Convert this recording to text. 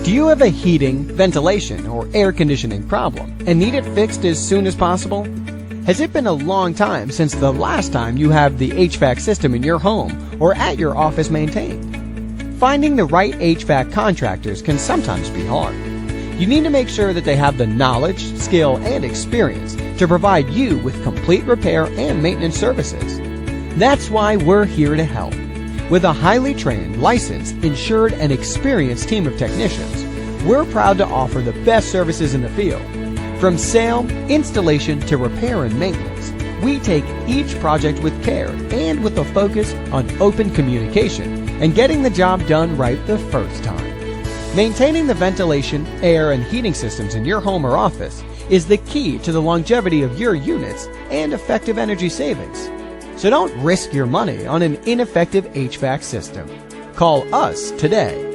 Do you have a heating, ventilation, or air conditioning problem and need it fixed as soon as possible? Has it been a long time since the last time you had the HVAC system in your home or at your office maintained? Finding the right HVAC contractors can sometimes be hard. You need to make sure that they have the knowledge, skill, and experience to provide you with complete repair and maintenance services. That's why we're here to help. With a highly trained, licensed, insured, and experienced team of technicians, we're proud to offer the best services in the field. From sale, installation, to repair and maintenance, we take each project with care and with a focus on open communication and getting the job done right the first time. Maintaining the ventilation, air, and heating systems in your home or office is the key to the longevity of your units and effective energy savings. So don't risk your money on an ineffective HVAC system. Call us today.